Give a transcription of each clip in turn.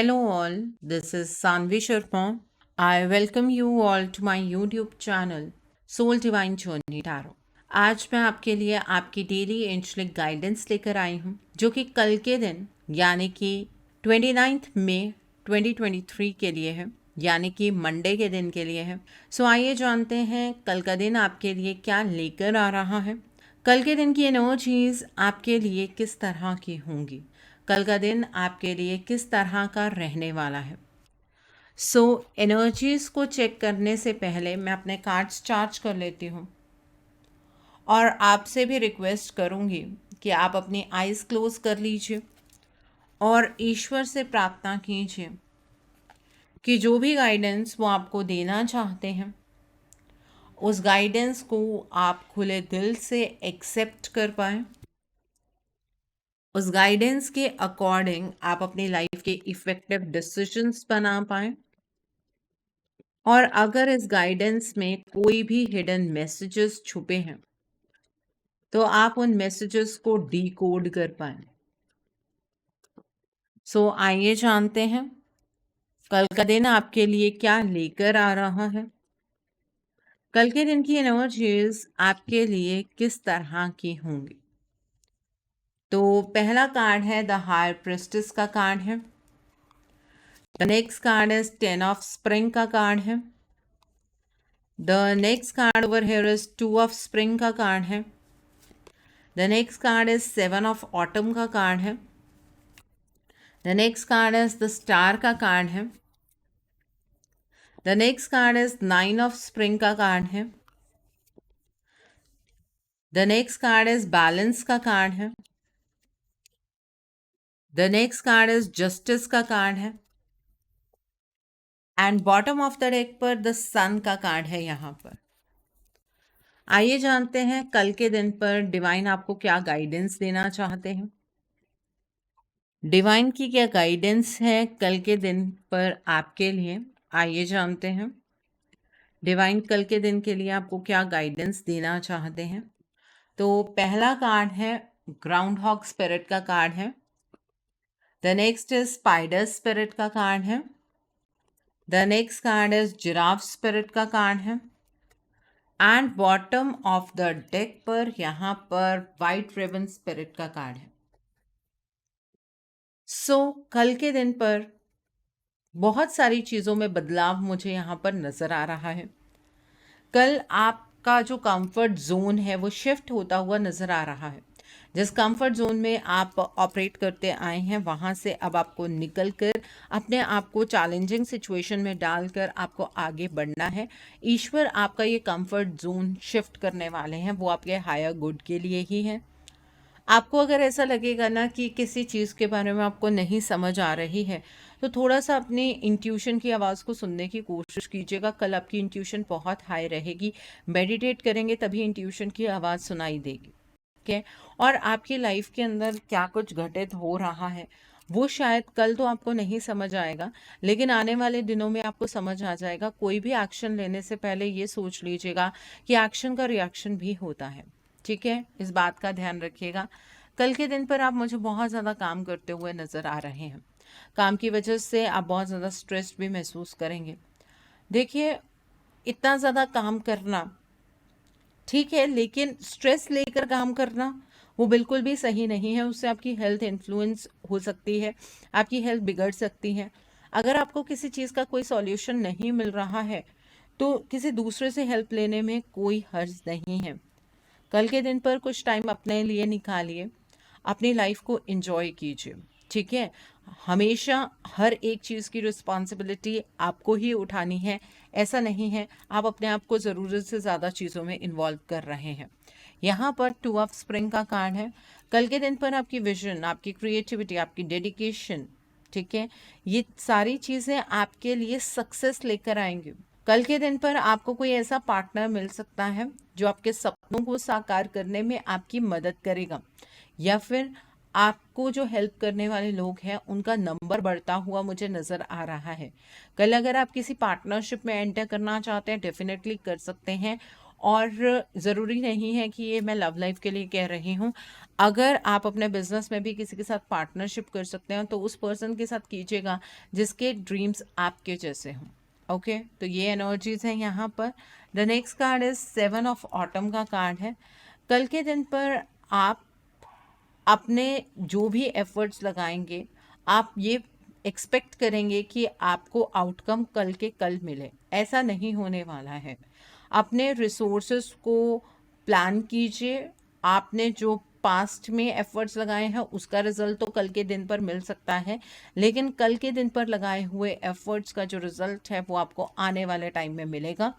Hello all, this is Sanvi Sharma. I welcome you all to my YouTube channel Soul Divine Journey Tarot. आज मैं आपके लिए आपकी daily angelic guidance लेकर आई हूँ जो कि कल के दिन यानी कि 29 मई 2023 के लिए है, यानी कि मंडे के दिन के लिए है। सो आइए जानते हैं कल का दिन आपके लिए क्या लेकर आ रहा है। कल के दिन की एनर्जीज आपके लिए किस तरह की होंगी, कल का दिन आपके लिए किस तरह का रहने वाला है। सो एनर्जीज को चेक करने से पहले मैं अपने कार्ड्स चार्ज कर लेती हूँ और आपसे भी रिक्वेस्ट करूँगी कि आप अपनी आइज़ क्लोज कर लीजिए और ईश्वर से प्रार्थना कीजिए कि जो भी गाइडेंस वो आपको देना चाहते हैं उस गाइडेंस को आप खुले दिल से एक्सेप्ट कर पाएँ, उस गाइडेंस के अकॉर्डिंग आप अपनी लाइफ के इफ़ेक्टिव डिसीजंस बना पाएँ और अगर इस गाइडेंस में कोई भी हिडन मैसेजेस छुपे हैं तो आप उन मैसेजेस को डीकोड कर पाएँ। सो आइए जानते हैं कल का दिन आपके लिए क्या लेकर आ रहा है। कल के दिन की एनर्जीज आपके लिए किस तरह की होंगी। तो पहला कार्ड है द हायर प्रेस्टिस का कार्ड है। The next card is 10 of spring का कार्ड है। The next card over here is 2 of spring का कार्ड है। The next card is 7 of autumn का कार्ड है। The next card is the star का card है। The next card is 9 of spring का card है। The next card is balance का card है। The next card is justice का card है and bottom of the deck पर the सन का कार्ड है यहाँ पर। आइए जानते हैं कल के दिन पर डिवाइन आपको क्या गाइडेंस देना चाहते हैं। डिवाइन की क्या गाइडेंस है कल के दिन पर आपके लिए, आइए जानते हैं डिवाइन कल के दिन के लिए आपको क्या गाइडेंस देना चाहते हैं। तो पहला कार्ड है ग्राउंड हॉग स्पिरिट का कार्ड है। The next is spider spirit का कार्ड है। The next card is giraffe spirit का कार्ड है and bottom of the deck पर यहाँ पर वाइट रिबन स्पिरिट का कार्ड है। सो कल के दिन पर बहुत सारी चीज़ों में बदलाव मुझे यहाँ पर नज़र आ रहा है। कल आपका जो कंफर्ट जोन है वो शिफ्ट होता हुआ नज़र आ रहा है। जिस कंफर्ट जोन में आप ऑपरेट करते आए हैं वहाँ से अब आपको निकल कर अपने आप को चैलेंजिंग सिचुएशन में डालकर आपको आगे बढ़ना है। ईश्वर आपका ये कंफर्ट जोन शिफ्ट करने वाले हैं, वो आपके हायर गुड के लिए ही है। आपको अगर ऐसा लगेगा ना कि किसी चीज़ के बारे में आपको नहीं समझ आ रही है तो थोड़ा सा अपनी इंट्यूशन की आवाज़ को सुनने की कोशिश कीजिएगा। कल आपकी इंट्यूशन बहुत हाई रहेगी। मेडिटेट करेंगे तभी इंट्यूशन की आवाज़ सुनाई देगी। ठीक है, और आपकी लाइफ के अंदर क्या कुछ घटित हो रहा है वो शायद कल तो आपको नहीं समझ आएगा, लेकिन आने वाले दिनों में आपको समझ आ जाएगा। कोई भी एक्शन लेने से पहले ये सोच लीजिएगा कि एक्शन का रिएक्शन भी होता है। ठीक है, इस बात का ध्यान रखिएगा। कल के दिन पर आप मुझे बहुत ज़्यादा काम करते हुए नज़र आ रहे हैं। काम की वजह से आप बहुत ज़्यादा स्ट्रेस भी महसूस करेंगे। देखिए, इतना ज़्यादा काम करना ठीक है, लेकिन स्ट्रेस लेकर काम करना वो बिल्कुल भी सही नहीं है। उससे आपकी हेल्थ इन्फ्लुएंस हो सकती है, आपकी हेल्थ बिगड़ सकती है। अगर आपको किसी चीज़ का कोई सॉल्यूशन नहीं मिल रहा है तो किसी दूसरे से हेल्प लेने में कोई हर्ज नहीं है। कल के दिन पर कुछ टाइम अपने लिए निकालिए, अपनी लाइफ को एंजॉय कीजिए। ठीक है, हमेशा हर एक चीज़ की रिस्पॉन्सिबिलिटी आपको ही उठानी है, ऐसा नहीं है आप अपने आप को ज़रूरत से ज़्यादा चीज़ों में इन्वॉल्व कर रहे हैं। यहाँ पर 2 ऑफ स्प्रिंग का कार्ड है। कल के दिन पर आपकी विजन, आपकी क्रिएटिविटी, आपकी डेडिकेशन, ठीक है, ये सारी चीज़ें आपके लिए सक्सेस लेकर आएंगी। कल के दिन पर आपको कोई ऐसा पार्टनर मिल सकता है जो आपके सपनों को साकार करने में आपकी मदद करेगा, या फिर आपको जो हेल्प करने वाले लोग हैं उनका नंबर बढ़ता हुआ मुझे नज़र आ रहा है। कल अगर आप किसी पार्टनरशिप में एंटर करना चाहते हैं डेफिनेटली कर सकते हैं और ज़रूरी नहीं है कि ये मैं लव लाइफ के लिए कह रही हूँ। अगर आप अपने बिजनेस में भी किसी के साथ पार्टनरशिप कर सकते हैं तो उस पर्सन के साथ कीजिएगा जिसके ड्रीम्स आपके जैसे हों। ओके, तो ये एनर्जीज हैं यहाँ पर। The next card is 7 of autumn का कार्ड है। कल के दिन पर आप अपने जो भी एफर्ट्स लगाएंगे, आप ये एक्सपेक्ट करेंगे कि आपको आउटकम कल के कल मिले। ऐसा नहीं होने वाला है। अपने रिसोर्सेस को प्लान कीजिए। आपने जो पास्ट में एफर्ट्स लगाए हैं उसका रिजल्ट तो कल के दिन पर मिल सकता है, लेकिन कल के दिन पर लगाए हुए एफर्ट्स का जो रिजल्ट है वो आपको आने वाले टाइम में मिलेगा।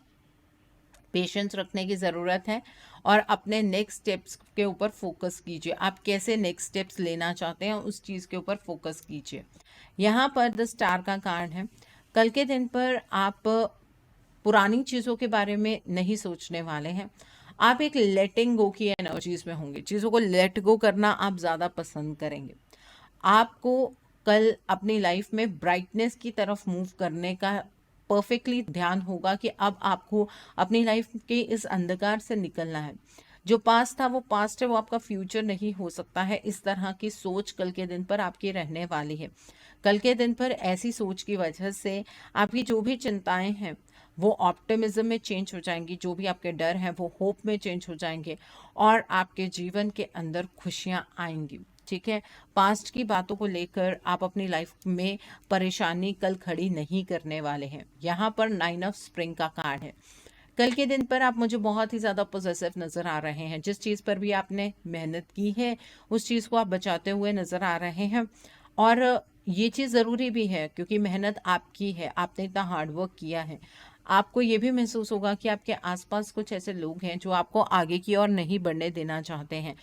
पेशेंस रखने की ज़रूरत है और अपने नेक्स्ट स्टेप्स के ऊपर फोकस कीजिए। आप कैसे नेक्स्ट स्टेप्स लेना चाहते हैं उस चीज़ के ऊपर फोकस कीजिए। यहाँ पर द स्टार का कार्ड है। कल के दिन पर आप पुरानी चीज़ों के बारे में नहीं सोचने वाले हैं। आप एक लेटिंग गो की एनर्जीज में होंगे। चीज़ों को लेट गो करना आप ज़्यादा पसंद करेंगे। आपको कल अपनी लाइफ में ब्राइटनेस की तरफ मूव करने का परफेक्टली ध्यान होगा कि अब आपको अपनी लाइफ के इस अंधकार से निकलना है। जो पास्ट था वो पास्ट है, वो आपका फ्यूचर नहीं हो सकता है। इस तरह की सोच कल के दिन पर आपकी रहने वाली है। कल के दिन पर ऐसी सोच की वजह से आपकी जो भी चिंताएं हैं वो ऑप्टिमिज्म में चेंज हो जाएंगी, जो भी आपके डर हैं वो होप में चेंज हो जाएंगे और आपके जीवन के अंदर खुशियां आएंगी। ठीक है, पास्ट की बातों को लेकर आप अपनी लाइफ में परेशानी कल खड़ी नहीं करने वाले हैं। यहाँ पर 9 ऑफ स्प्रिंग का कार्ड है। कल के दिन पर आप मुझे बहुत ही ज़्यादा पॉजिटिव नज़र आ रहे हैं। जिस चीज़ पर भी आपने मेहनत की है उस चीज़ को आप बचाते हुए नज़र आ रहे हैं। और ये चीज़ ज़रूरी भी है क्योंकि मेहनत आपकी है, आपने इतना हार्ड वर्क किया है। आपको ये भी महसूस होगा कि आपके आसपास कुछ ऐसे लोग हैं जो आपको आगे की ओर नहीं बढ़ने देना चाहते हैं।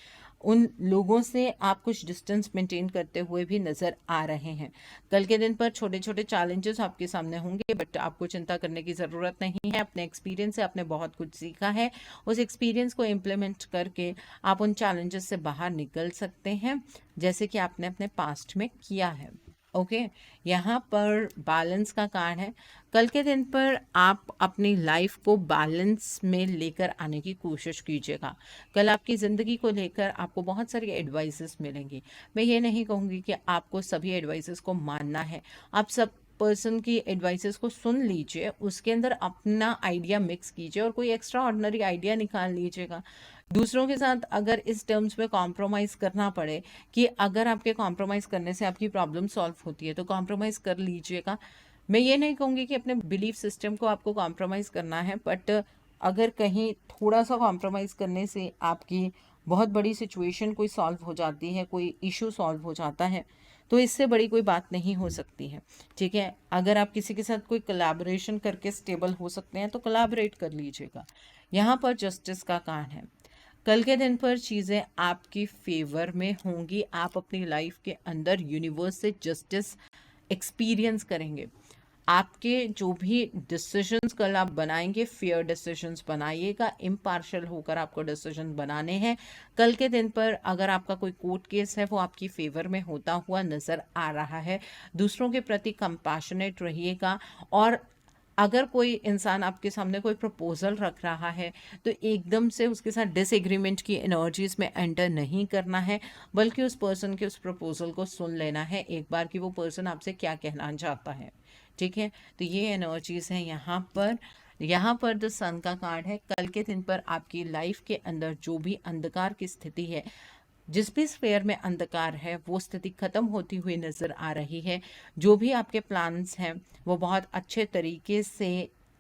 उन लोगों से आप कुछ डिस्टेंस मेंटेन करते हुए भी नज़र आ रहे हैं। कल के दिन पर छोटे छोटे चैलेंजेस आपके सामने होंगे, बट आपको चिंता करने की ज़रूरत नहीं है। अपने एक्सपीरियंस से आपने बहुत कुछ सीखा है। उस एक्सपीरियंस को इम्प्लीमेंट करके आप उन चैलेंजेस से बाहर निकल सकते हैं जैसे कि आपने अपने पास्ट में किया है। ओके, यहाँ पर बैलेंस का कार्ड है। कल के दिन पर आप अपनी लाइफ को बैलेंस में लेकर आने की कोशिश कीजिएगा। कल आपकी ज़िंदगी को लेकर आपको बहुत सारी एडवाइसेस मिलेंगी। मैं ये नहीं कहूँगी कि आपको सभी एडवाइसेस को मानना है। आप सब पर्सन की एडवाइसेस को सुन लीजिए, उसके अंदर अपना आइडिया मिक्स कीजिए और कोई एक्स्ट्रा ऑर्डिनरी आइडिया निकाल लीजिएगा। दूसरों के साथ अगर इस टर्म्स में कॉम्प्रोमाइज़ करना पड़े कि अगर आपके कॉम्प्रोमाइज़ करने से आपकी प्रॉब्लम सॉल्व होती है तो कॉम्प्रोमाइज़ कर लीजिएगा। मैं ये नहीं कहूँगी कि अपने बिलीफ सिस्टम को आपको कॉम्प्रोमाइज़ करना है, बट अगर कहीं थोड़ा सा कॉम्प्रोमाइज़ करने से आपकी बहुत बड़ी सिचुएशन कोई सॉल्व हो जाती है, कोई इशू सॉल्व हो जाता है, तो इससे बड़ी कोई बात नहीं हो सकती है। ठीक है, अगर आप किसी के साथ कोई कोलैबोरेशन करके स्टेबल हो सकते हैं तो कोलैबोरेट कर लीजिएगा। यहाँ पर जस्टिस का कार्ड है। कल के दिन पर चीज़ें आपकी फेवर में होंगी। आप अपनी लाइफ के अंदर यूनिवर्स से जस्टिस एक्सपीरियंस करेंगे। आपके जो भी डिसीजंस कल आप बनाएंगे, फेयर डिसीजंस बनाइएगा। इम्पार्शियल होकर आपको डिसीजन बनाने हैं। कल के दिन पर अगर आपका कोई कोर्ट केस है वो आपकी फेवर में होता हुआ नज़र आ रहा है। दूसरों के प्रति कंपैशनेट रहिएगा। और अगर कोई इंसान आपके सामने कोई प्रपोजल रख रहा है तो एकदम से उसके साथ डिसएग्रीमेंट की एनर्जीज में एंटर नहीं करना है, बल्कि उस पर्सन के उस प्रपोजल को सुन लेना है एक बार कि वो पर्सन आपसे क्या कहना चाहता है। ठीक है, तो ये एनर्जीज हैं यहाँ पर। यहाँ पर द सन का कार्ड है। कल के दिन पर आपकी लाइफ के अंदर जो भी अंधकार की स्थिति है, जिस भी स्फेयर में अंधकार है, वो स्थिति खत्म होती हुई नज़र आ रही है। जो भी आपके प्लान्स हैं वो बहुत अच्छे तरीके से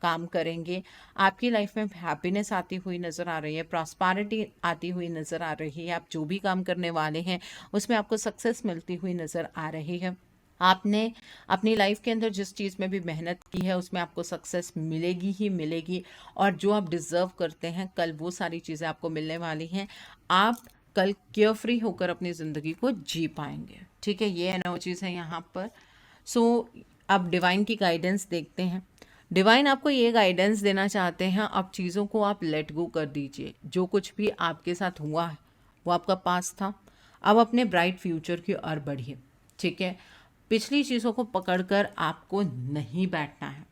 काम करेंगे। आपकी लाइफ में हैप्पीनेस आती हुई नज़र आ रही है, प्रॉस्पेरिटी आती हुई नज़र आ रही है। आप जो भी काम करने वाले हैं उसमें आपको सक्सेस मिलती हुई नज़र आ रही है। आपने अपनी लाइफ के अंदर जिस चीज़ में भी मेहनत की है उसमें आपको सक्सेस मिलेगी ही मिलेगी, और जो आप डिज़र्व करते हैं कल वो सारी चीज़ें आपको मिलने वाली हैं। आप कल केयर फ्री होकर अपनी ज़िंदगी को जी पाएंगे। ठीक है, ये एनर्जीज है यहाँ पर। सो अब डिवाइन की गाइडेंस देखते हैं। डिवाइन आपको ये गाइडेंस देना चाहते हैं, अब चीज़ों को आप लेट गो कर दीजिए। जो कुछ भी आपके साथ हुआ है वो आपका पास था। अब अपने ब्राइट फ्यूचर की ओर बढ़िए। ठीक है, पिछली चीज़ों को पकड़कर आपको नहीं बैठना है।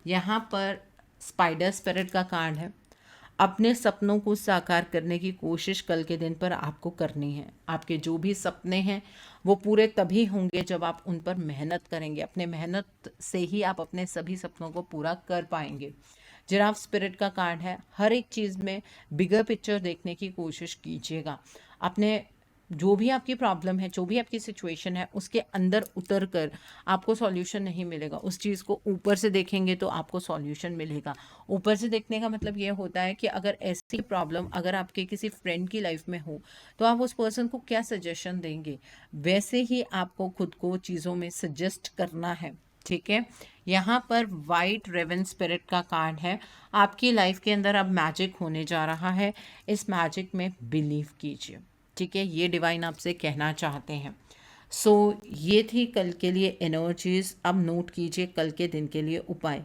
यहाँ पर स्पाइडर स्पिरिट का कार्ड है। अपने सपनों को साकार करने की कोशिश कल के दिन पर आपको करनी है। आपके जो भी सपने हैं वो पूरे तभी होंगे जब आप उन पर मेहनत करेंगे। अपने मेहनत से ही आप अपने सभी सपनों को पूरा कर पाएंगे। जिराफ स्पिरिट का कार्ड है। हर एक चीज़ में बिगर पिक्चर देखने की कोशिश कीजिएगा। अपने जो भी आपकी प्रॉब्लम है, जो भी आपकी सिचुएशन है, उसके अंदर उतर कर आपको सॉल्यूशन नहीं मिलेगा। उस चीज़ को ऊपर से देखेंगे तो आपको सॉल्यूशन मिलेगा। ऊपर से देखने का मतलब ये होता है कि अगर ऐसी प्रॉब्लम अगर आपके किसी फ्रेंड की लाइफ में हो तो आप उस पर्सन को क्या सजेशन देंगे, वैसे ही आपको खुद को चीज़ों में सजेस्ट करना है। ठीक है, यहाँ पर वाइट रेवन स्पिरिट का कार्ड है। आपकी लाइफ के अंदर अब मैजिक होने जा रहा है, इस मैजिक में बिलीव कीजिए। ठीक है, ये डिवाइन आपसे कहना चाहते हैं। ये थी कल के लिए एनर्जीज। अब नोट कीजिए कल के दिन के लिए उपाय।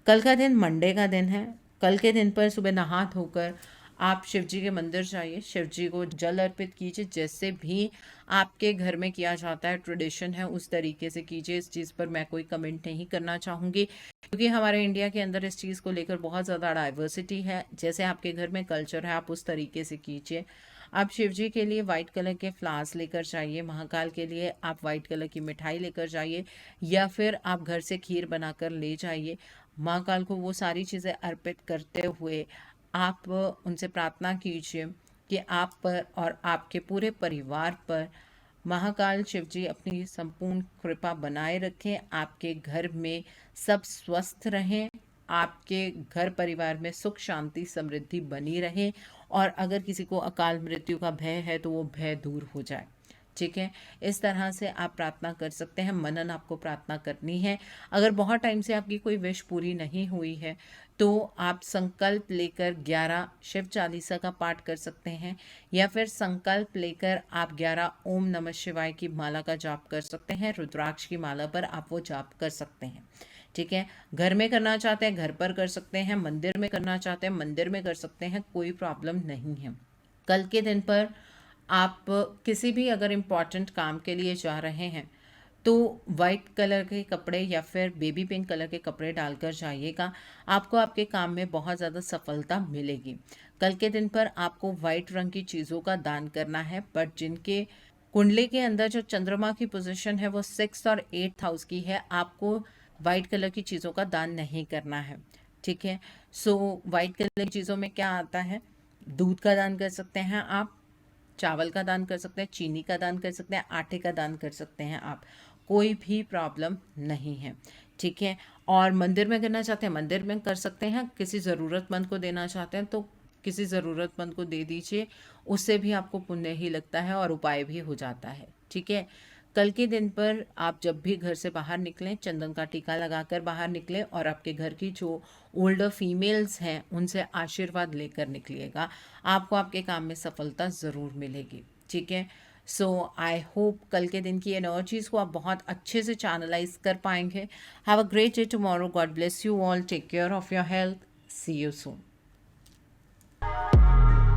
कल का दिन मंडे का दिन है। कल के दिन पर सुबह नहा धोकर आप शिव जी के मंदिर जाइए, शिव जी को जल अर्पित कीजिए। जैसे भी आपके घर में किया जाता है, ट्रेडिशन है, उस तरीके से कीजिए। इस चीज़ पर मैं कोई कमेंट नहीं करना चाहूँगी क्योंकि हमारे इंडिया के अंदर इस चीज़ को लेकर बहुत ज़्यादा डाइवर्सिटी है। जैसे आपके घर में कल्चर है, आप उस तरीके से कीजिए। आप शिव जी के लिए वाइट कलर के फ्लावर्स लेकर जाइए। महाकाल के लिए आप वाइट कलर की मिठाई लेकर जाइए, या फिर आप घर से खीर बनाकर ले जाइए। महाकाल को वो सारी चीज़ें अर्पित करते हुए आप उनसे प्रार्थना कीजिए कि आप पर और आपके पूरे परिवार पर महाकाल शिव जी अपनी संपूर्ण कृपा बनाए रखें। आपके घर में सब स्वस्थ रहें, आपके घर परिवार में सुख शांति समृद्धि बनी रहे, और अगर किसी को अकाल मृत्यु का भय है तो वो भय दूर हो जाए। ठीक है, इस तरह से आप प्रार्थना कर सकते हैं। मनन आपको प्रार्थना करनी है। अगर बहुत टाइम से आपकी कोई विश पूरी नहीं हुई है तो आप संकल्प लेकर 11 शिव चालीसा का पाठ कर सकते हैं, या फिर संकल्प लेकर आप 11 ओम नमः शिवाय की माला का जाप कर सकते हैं। रुद्राक्ष की माला पर आप वो जाप कर सकते हैं। ठीक है, घर में करना चाहते हैं घर पर कर सकते हैं, मंदिर में करना चाहते हैं मंदिर में कर सकते हैं, कोई प्रॉब्लम नहीं है। कल के दिन पर आप किसी भी अगर इम्पॉर्टेंट काम के लिए जा रहे हैं तो वाइट कलर के कपड़े या फिर बेबी पिंक कलर के कपड़े डालकर जाइएगा। आपको आपके काम में बहुत ज़्यादा सफलता मिलेगी। कल के दिन पर आपको वाइट रंग की चीज़ों का दान करना है, बट जिनके कुंडली के अंदर जो चंद्रमा की पोजीशन है वो 6th और 8th हाउस की है, आपको वाइट कलर की चीज़ों का दान नहीं करना है। ठीक है, वाइट कलर की चीज़ों में क्या आता है, दूध का दान कर सकते हैं आप, चावल का दान कर सकते हैं, चीनी का दान कर सकते हैं, आटे का दान कर सकते हैं आप, कोई भी प्रॉब्लम नहीं है। ठीक है, और मंदिर में करना चाहते हैं मंदिर में कर सकते हैं, किसी ज़रूरतमंद को देना चाहते हैं तो किसी ज़रूरतमंद को दे दीजिए, उससे भी आपको पुण्य ही लगता है और उपाय भी हो जाता है। ठीक है, कल के दिन पर आप जब भी घर से बाहर निकलें चंदन का टीका लगाकर बाहर निकलें, और आपके घर की जो ओल्डर फीमेल्स हैं उनसे आशीर्वाद लेकर निकलिएगा। आपको आपके काम में सफलता ज़रूर मिलेगी। ठीक है, आई होप कल के दिन की एनर्जीज़ को आप बहुत अच्छे से चैनलाइज कर पाएंगे। Have a great day tomorrow. God bless you all. Take care of your health. See you soon.